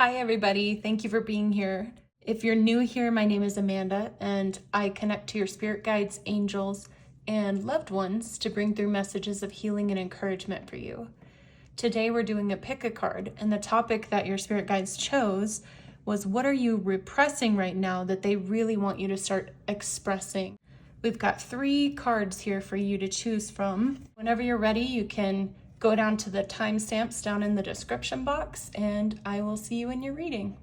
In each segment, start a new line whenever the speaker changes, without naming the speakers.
Hi, everybody. Thank you for being here. If you're new here, my name is Amanda, and I connect to your spirit guides, angels, and loved ones to bring through messages of healing and encouragement for you. Today, we're doing a pick a card, and the topic that your spirit guides chose was what are you repressing right now that they really want you to start expressing? We've got 3 cards here for you to choose from. Whenever you're ready, you can go down to the timestamps down in the description box, and I will see you in your reading.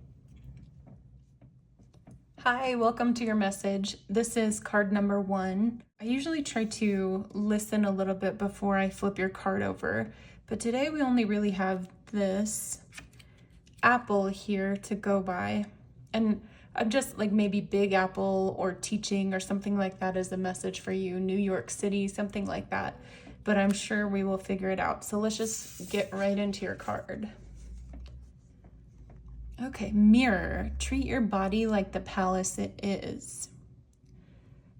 Hi, welcome to your message. This is card number 1. I usually try to listen a little bit before I flip your card over, but today we only really have this apple here to go by. And I'm just like maybe Big Apple or teaching or something like that as a message for you, New York City, something like that. But I'm sure we will figure it out. So let's just get right into your card. Okay, mirror, treat your body like the palace it is.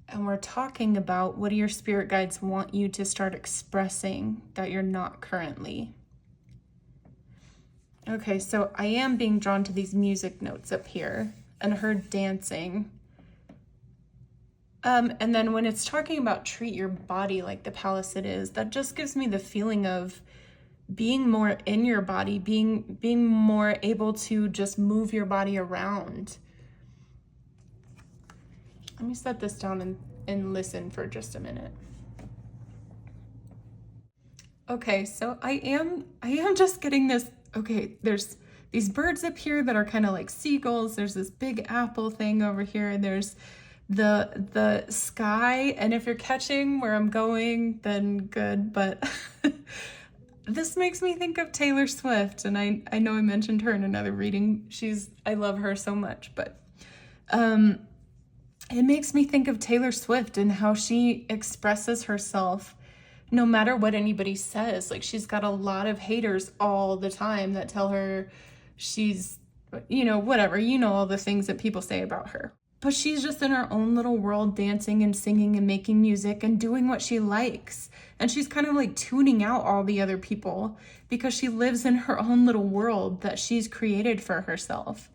And we're talking about what do your spirit guides want you to start expressing that you're not currently. Okay, so I am being drawn to these music notes up here and her dancing. And then when it's talking about treat your body like the palace it is, that just gives me the feeling of being more in your body, being more able to just move your body around. Let me set this down and listen for just a minute. Okay, so I am just getting this. Okay, there's these birds up here that are kind of like seagulls. There's this big apple thing over here. There's the sky, and if you're catching where I'm going, then good, but this makes me think of Taylor Swift, and I know I mentioned her in another reading. I love her so much, but it makes me think of Taylor Swift and how she expresses herself no matter what anybody says. Like, she's got a lot of haters all the time that tell her she's, whatever, all the things that people say about her. But she's just in her own little world, dancing and singing and making music and doing what she likes. And she's kind of like tuning out all the other people because she lives in her own little world that she's created for herself.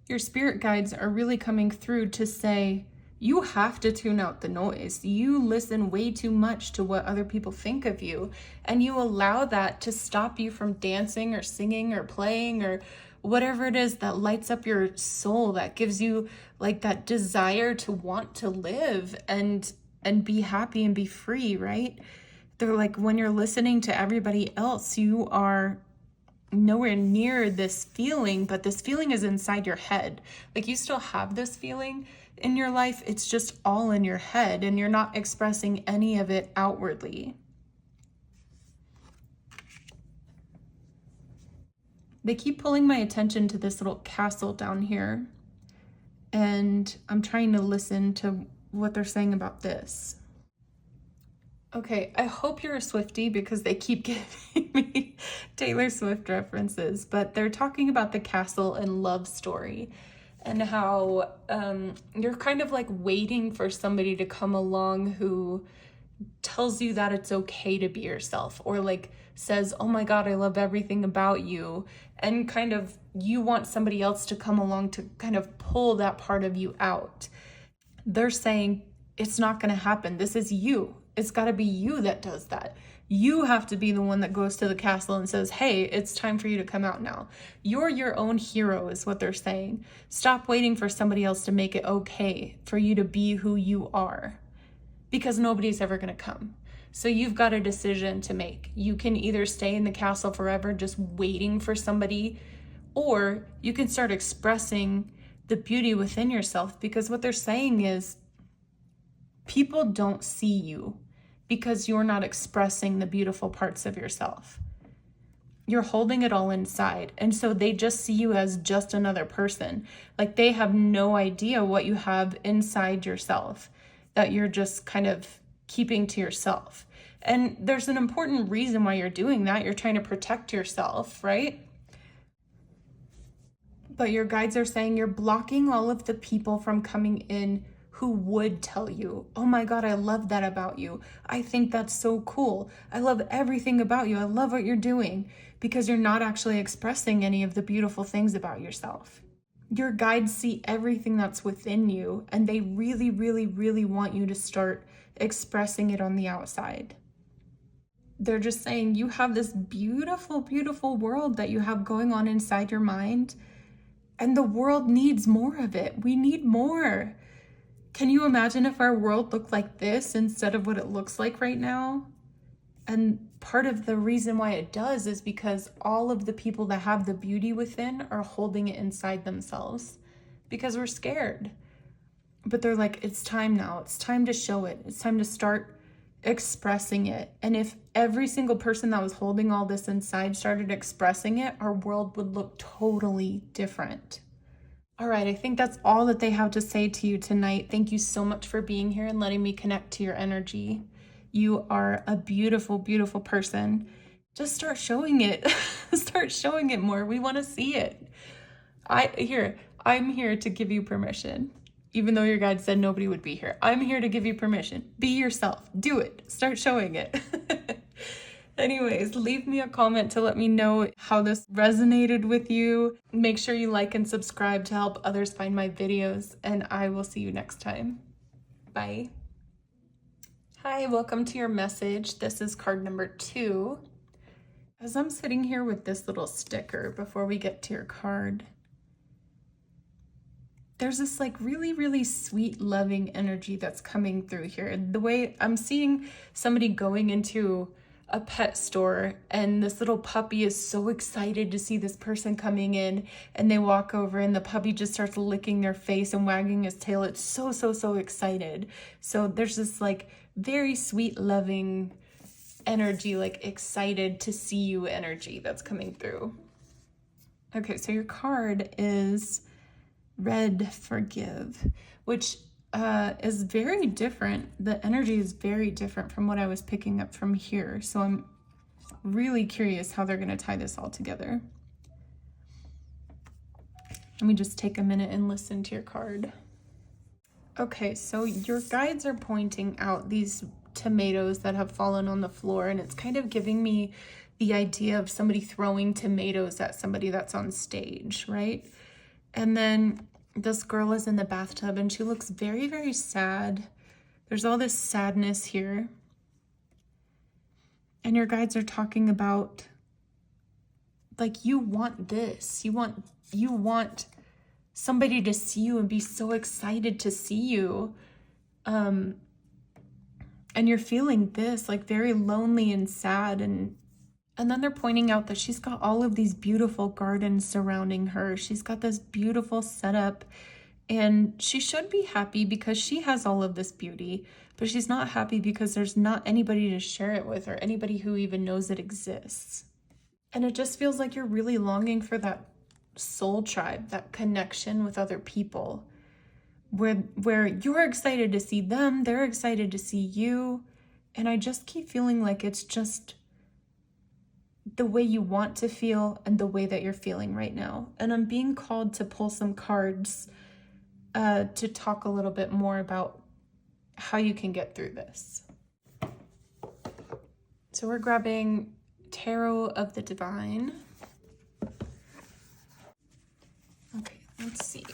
Your spirit guides are really coming through to say, you have to tune out the noise. You listen way too much to what other people think of you, and you allow that to stop you from dancing or singing or playing or whatever it is that lights up your soul, that gives you like that desire to want to live and be happy and be free, right? They're like, when you're listening to everybody else, you are nowhere near this feeling, but this feeling is inside your head. Like, you still have this feeling in your life, it's just all in your head, and you're not expressing any of it outwardly. They keep pulling my attention to this little castle down here, and I'm trying to listen to what they're saying about this. Okay, I hope you're a Swiftie because they keep giving me Taylor Swift references, but they're talking about the castle and love story and how you're kind of like waiting for somebody to come along who tells you that it's okay to be yourself, or like says, oh my God, I love everything about you. And kind of you want somebody else to come along to kind of pull that part of you out. They're saying it's not going to happen. This is you. It's got to be you that does that. You have to be the one that goes to the castle and says, hey, it's time for you to come out now. You're your own hero is what they're saying. Stop waiting for somebody else to make it okay for you to be who you are, because nobody's ever going to come. So you've got a decision to make. You can either stay in the castle forever just waiting for somebody, or you can start expressing the beauty within yourself, because what they're saying is people don't see you because you're not expressing the beautiful parts of yourself. You're holding it all inside. And so they just see you as just another person. Like, they have no idea what you have inside yourself that you're just kind of keeping to yourself. And there's an important reason why you're doing that. You're trying to protect yourself, right? But your guides are saying you're blocking all of the people from coming in who would tell you, oh my God, I love that about you. I think that's so cool. I love everything about you. I love what you're doing, because you're not actually expressing any of the beautiful things about yourself. Your guides see everything that's within you, and they really, really, really want you to start expressing it on the outside. They're just saying you have this beautiful, beautiful world that you have going on inside your mind, and the world needs more of it. We need more. Can you imagine if our world looked like this instead of what it looks like right now? And part of the reason why it does is because all of the people that have the beauty within are holding it inside themselves because we're scared. But they're like, it's time now. It's time to show it. It's time to start expressing it. And if every single person that was holding all this inside started expressing it, our world would look totally different. All right, I think that's all that they have to say to you tonight. Thank you so much for being here and letting me connect to your energy. You are a beautiful, beautiful person. Just start showing it. Start showing it more. We want to see it. I'm here to give you permission. Even though your guide said nobody would be here, I'm here to give you permission. Be yourself. Do it. Start showing it. Anyways, leave me a comment to let me know how this resonated with you. Make sure you like and subscribe to help others find my videos, and I will see you next time. Bye. Hi, welcome to your message. This is card number 2. As I'm sitting here with this little sticker before we get to your card, there's this like really, really sweet, loving energy that's coming through here. The way I'm seeing somebody going into a pet store, and this little puppy is so excited to see this person coming in, and they walk over and the puppy just starts licking their face and wagging his tail. It's so, so, so excited. So there's this like very sweet, loving energy, like excited to see you energy that's coming through. Okay, so your card is Red Forgive, which is very different. The energy is very different from what I was picking up from here. So I'm really curious how they're going to tie this all together. Let me just take a minute and listen to your card. Okay, so your guides are pointing out these tomatoes that have fallen on the floor, and it's kind of giving me the idea of somebody throwing tomatoes at somebody that's on stage, right? And then this girl is in the bathtub and she looks very, very sad. There's all this sadness here. And your guides are talking about, like, you want this. You want somebody to see you and be so excited to see you. And you're feeling this, like, very lonely and sad. And then they're pointing out that she's got all of these beautiful gardens surrounding her. She's got this beautiful setup, and she should be happy because she has all of this beauty, but she's not happy because there's not anybody to share it with, or anybody who even knows it exists. And it just feels like you're really longing for that soul tribe, that connection with other people, where you're excited to see them, they're excited to see you. And I just keep feeling like it's just the way you want to feel and the way that you're feeling right now. And I'm being called to pull some cards to talk a little bit more about how you can get through this. So we're grabbing Tarot of the Divine. Okay, let's see.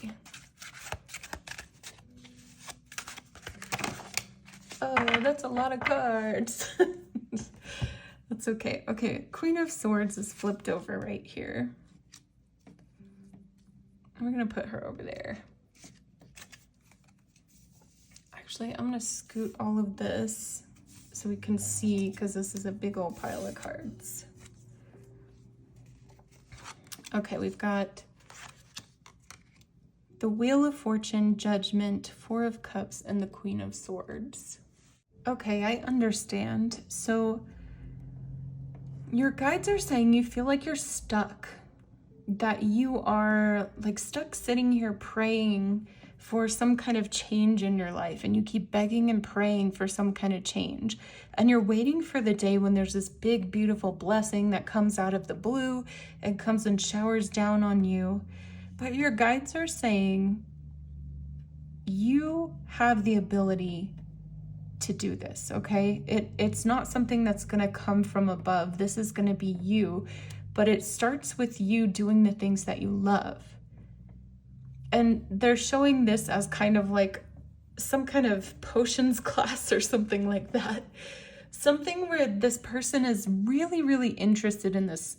Oh, that's a lot of cards. That's okay. Okay, Queen of Swords is flipped over right here. We're gonna put her over there. Actually, I'm gonna scoot all of this so we can see, because this is a big old pile of cards. Okay, we've got the Wheel of Fortune, Judgment, Four of Cups, and the Queen of Swords. Okay, I understand. So your guides are saying you feel like you're stuck, that you are like stuck sitting here praying for some kind of change in your life, and you keep begging and praying for some kind of change, and you're waiting for the day when there's this big, beautiful blessing that comes out of the blue and comes and showers down on you. But your guides are saying you have the ability to do this, okay? It's not something that's gonna come from above. This is gonna be you, but it starts with you doing the things that you love. And they're showing this as kind of like some kind of potions class or something like that. Something where this person is really, really interested in this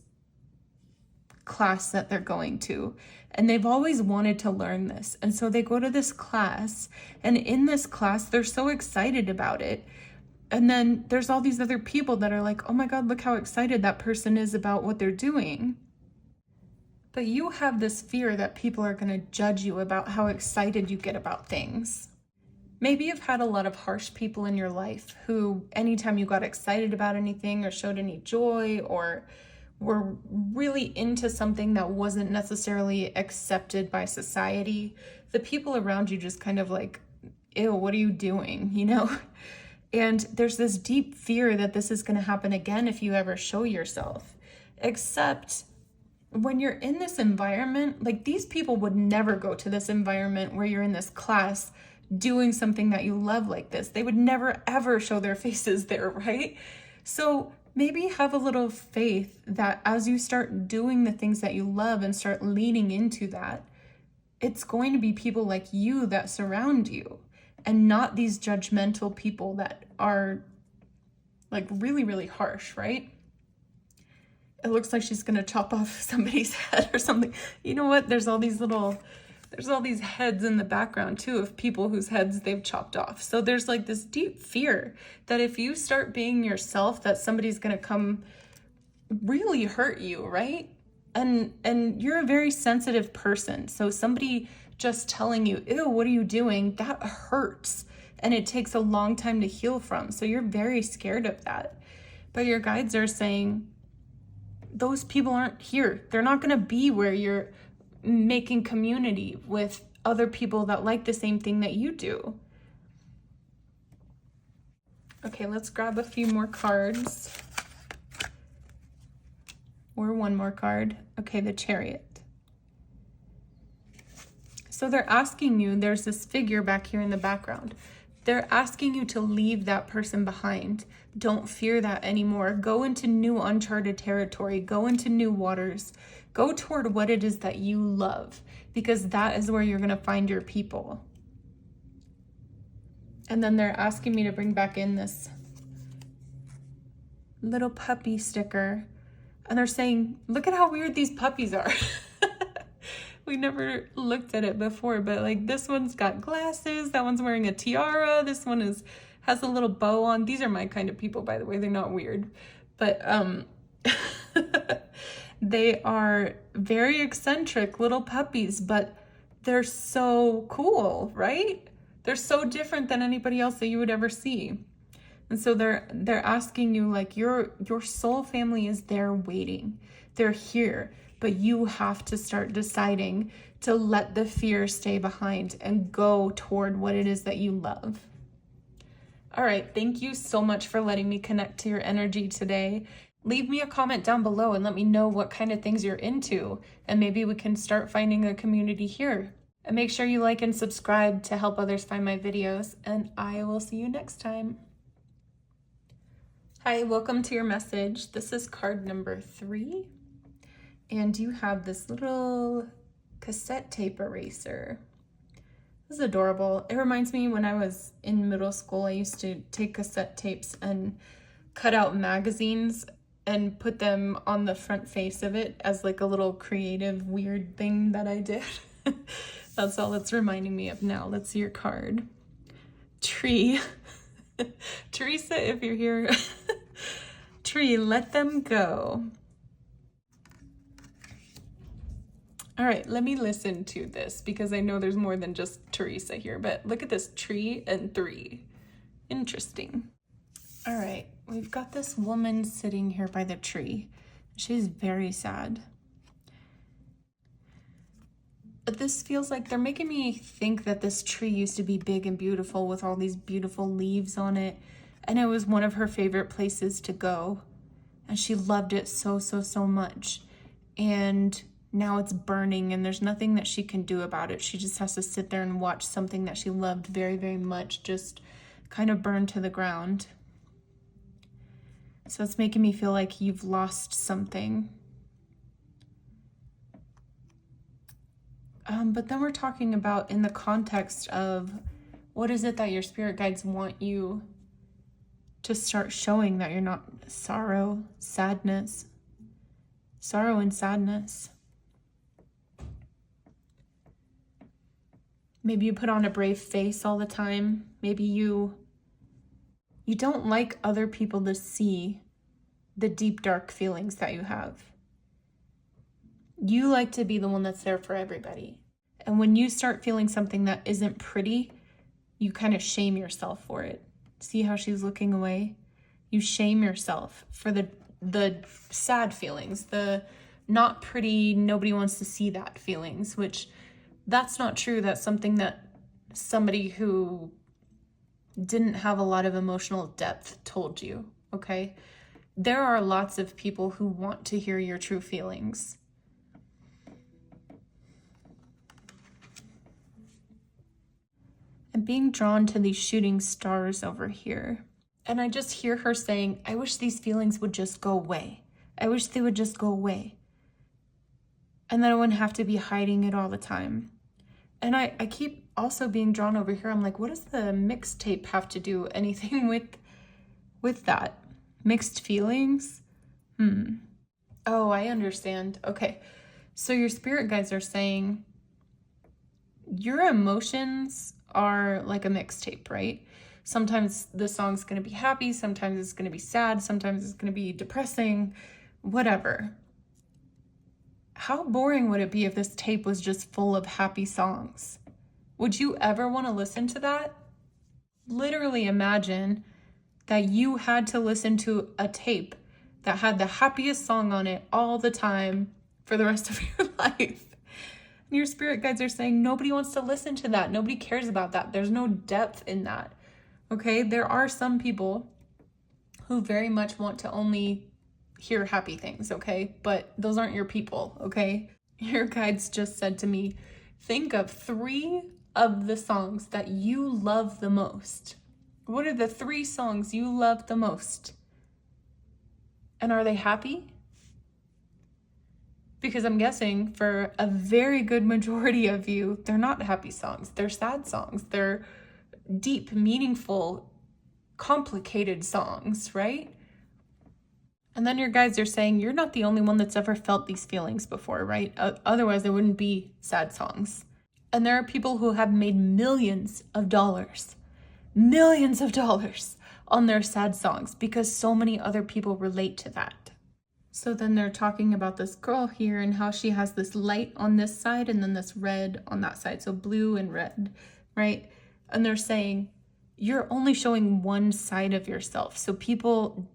class that they're going to, and they've always wanted to learn this. And so they go to this class, and in this class, they're so excited about it. And then there's all these other people that are like, oh my God, look how excited that person is about what they're doing. But you have this fear that people are going to judge you about how excited you get about things. Maybe you've had a lot of harsh people in your life who, anytime you got excited about anything or showed any joy or were really into something that wasn't necessarily accepted by society, the people around you just kind of like, ew, what are you doing, you know? And there's this deep fear that this is going to happen again if you ever show yourself. Except when you're in this environment, like these people would never go to this environment where you're in this class doing something that you love like this. They would never ever show their faces there, right? So maybe have a little faith that as you start doing the things that you love and start leaning into that, it's going to be people like you that surround you and not these judgmental people that are like really, really harsh, right? It looks like she's gonna chop off somebody's head or something. You know what? There's all these heads in the background too of people whose heads they've chopped off. So there's like this deep fear that if you start being yourself, that somebody's gonna come really hurt you, right? And you're a very sensitive person. So somebody just telling you, ew, what are you doing? That hurts. And it takes a long time to heal from. So you're very scared of that. But your guides are saying, those people aren't here. They're not gonna be where you're making community with other people that like the same thing that you do. Okay, let's grab a few more cards. Or one more card. Okay, the Chariot. So they're asking you, there's this figure back here in the background. They're asking you to leave that person behind. Don't fear that anymore. Go into new uncharted territory. Go into new waters. Go toward what it is that you love, because that is where you're going to find your people. And then they're asking me to bring back in this little puppy sticker. And they're saying, look at how weird these puppies are. We never looked at it before, but like this one's got glasses, that one's wearing a tiara, this one has a little bow on. These are my kind of people, by the way. They're not weird. But they are very eccentric little puppies, but they're so cool, right? They're so different than anybody else that you would ever see. And so they're asking you, like, your soul family is there waiting. They're here, but you have to start deciding to let the fear stay behind and go toward what it is that you love. All right, thank you so much for letting me connect to your energy today. Leave me a comment down below and let me know what kind of things you're into, and maybe we can start finding a community here. And make sure you like and subscribe to help others find my videos, and I will see you next time. Hi, welcome to your message. This is card number 3, and you have this little cassette tape eraser. This is adorable. It reminds me when I was in middle school, I used to take cassette tapes and cut out magazines and put them on the front face of it as like a little creative, weird thing that I did. That's all it's reminding me of now. Let's see your card. Tree. Teresa, if you're here. Tree, let them go. All right, let me listen to this because I know there's more than just Teresa here, but look at this, tree and 3. Interesting. All right, we've got this woman sitting here by the tree. She's very sad. But this feels like they're making me think that this tree used to be big and beautiful with all these beautiful leaves on it. And it was one of her favorite places to go. And she loved it so, so, so much. And now it's burning and there's nothing that she can do about it. She just has to sit there and watch something that she loved very, very much just kind of burn to the ground. So it's making me feel like you've lost something. But then we're talking about in the context of what is it that your spirit guides want you to start showing that you're not sorrow and sadness. Maybe you put on a brave face all the time. Maybe you don't like other people to see the deep, dark feelings that you have. You like to be the one that's there for everybody. And when you start feeling something that isn't pretty, you kind of shame yourself for it. See how she's looking away? You shame yourself for the sad feelings, the not pretty, nobody wants to see that feelings, which that's not true. That's something that somebody who didn't have a lot of emotional depth told you, okay? There are lots of people who want to hear your true feelings. I'm being drawn to these shooting stars over here. And I just hear her saying, I wish these feelings would just go away. I wish they would just go away. And then I wouldn't have to be hiding it all the time. And I keep also being drawn over here. I'm like, what does the mixtape have to do anything with that? Mixed feelings? Oh, I understand. Okay. So your spirit guides are saying your emotions are like a mixtape, right? Sometimes the song's going to be happy, sometimes it's going to be sad, sometimes it's going to be depressing, whatever. How boring would it be if this tape was just full of happy songs? Would you ever want to listen to that? Literally imagine that you had to listen to a tape that had the happiest song on it all the time for the rest of your life. And your spirit guides are saying nobody wants to listen to that. Nobody cares about that. There's no depth in that. Okay, there are some people who very much want to only hear happy things, okay? But those aren't your people, okay? Your guides just said to me, think of 3 of the songs that you love the most. What are the 3 songs you love the most? And are they happy? Because I'm guessing for a very good majority of you, they're not happy songs. They're sad songs. They're deep, meaningful, complicated songs, right? And then your guides are saying you're not the only one that's ever felt these feelings before, right? Otherwise, there wouldn't be sad songs. And there are people who have made millions of dollars on their sad songs because so many other people relate to that. So then they're talking about this girl here and how she has this light on this side and then this red on that side. So blue and red, right? And they're saying you're only showing one side of yourself. So people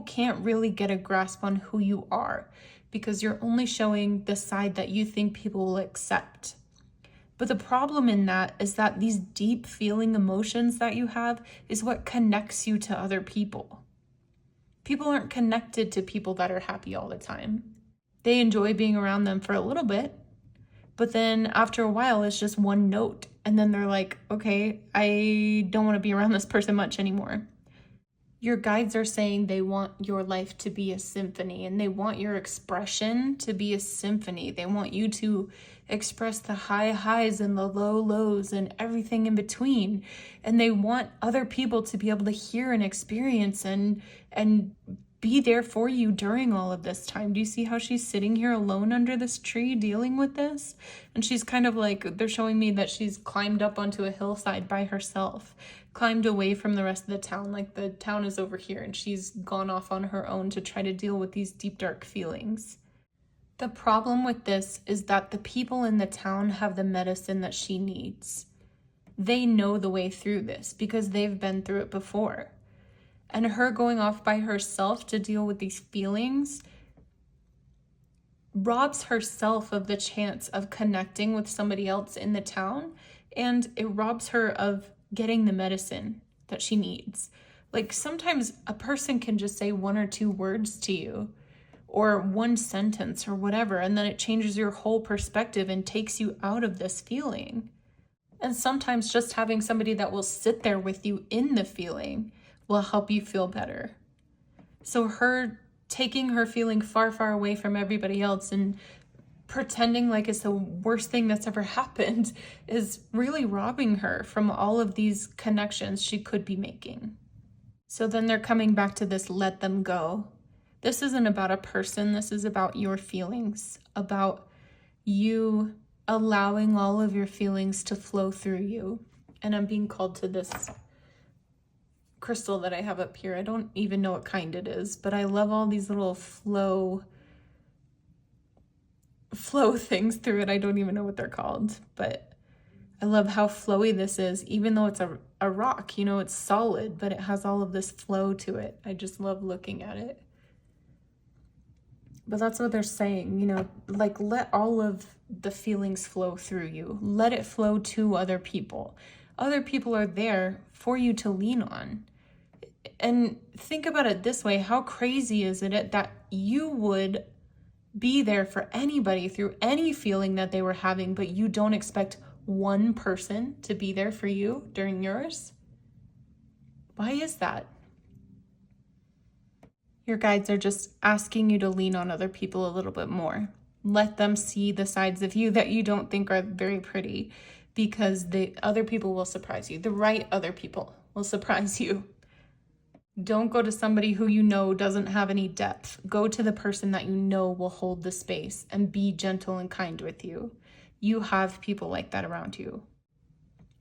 can't really get a grasp on who you are because you're only showing the side that you think people will accept. But the problem in that is that these deep feeling emotions that you have is what connects you to other people. People aren't connected to people that are happy all the time. They enjoy being around them for a little bit, but then after a while, it's just one note. And then they're like, okay, I don't want to be around this person much anymore. Your guides are saying they want your life to be a symphony and they want your expression to be a symphony. They want you to express the high highs and the low lows and everything in between. And they want other people to be able to hear and experience and be there for you during all of this time. Do you see how she's sitting here alone under this tree dealing with this? And she's kind of like, they're showing me that she's climbed up onto a hillside by herself, climbed away from the rest of the town. Like the town is over here and she's gone off on her own to try to deal with these deep, dark feelings. The problem with this is that the people in the town have the medicine that she needs. They know the way through this because they've been through it before. And her going off by herself to deal with these feelings robs herself of the chance of connecting with somebody else in the town, and it robs her of getting the medicine that she needs. Like sometimes a person can just say 1 or 2 words to you, or one sentence or whatever, and then it changes your whole perspective and takes you out of this feeling. And sometimes just having somebody that will sit there with you in the feeling will help you feel better. So her taking her feeling far, far away from everybody else and pretending like it's the worst thing that's ever happened is really robbing her from all of these connections she could be making. So then they're coming back to this, let them go. This isn't about a person. This is about your feelings, about you allowing all of your feelings to flow through you. And I'm being called to this crystal that I have up here. I don't even know what kind it is, but I love all these little flow things through it. I don't even know what they're called, but I love how flowy this is, even though it's a rock, you know, it's solid, but it has all of this flow to it. I just love looking at it. But that's what they're saying, you know, like let all of the feelings flow through you. Let it flow to other people. Other people are there for you to lean on. And think about it this way. How crazy is it that you would be there for anybody through any feeling that they were having, but you don't expect one person to be there for you during yours? Why is that? Your guides are just asking you to lean on other people a little bit more. Let them see the sides of you that you don't think are very pretty, because the other people will surprise you. The right other people will surprise you. Don't go to somebody who you know doesn't have any depth. Go to the person that you know will hold the space and be gentle and kind with you. You have people like that around you.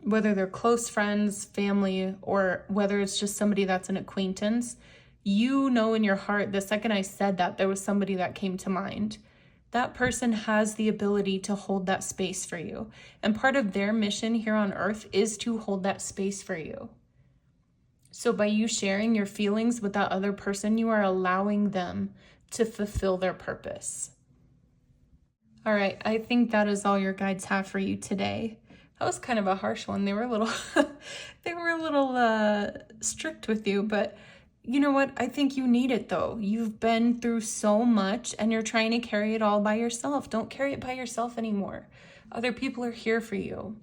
Whether they're close friends, family, or whether it's just somebody that's an acquaintance, you know in your heart, the second I said that, there was somebody that came to mind. That person has the ability to hold that space for you. And part of their mission here on earth is to hold that space for you. So by you sharing your feelings with that other person, you are allowing them to fulfill their purpose. All right, I think that is all your guides have for you today. That was kind of a harsh one. They were a little, strict with you, but you know what? I think you need it though. You've been through so much and you're trying to carry it all by yourself. Don't carry it by yourself anymore. Other people are here for you.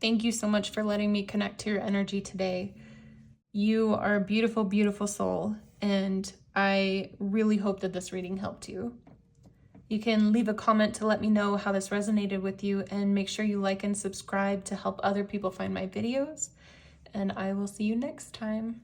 Thank you so much for letting me connect to your energy today. You are a beautiful, beautiful soul, and I really hope that this reading helped you. You can leave a comment to let me know how this resonated with you, and make sure you like and subscribe to help other people find my videos, and I will see you next time.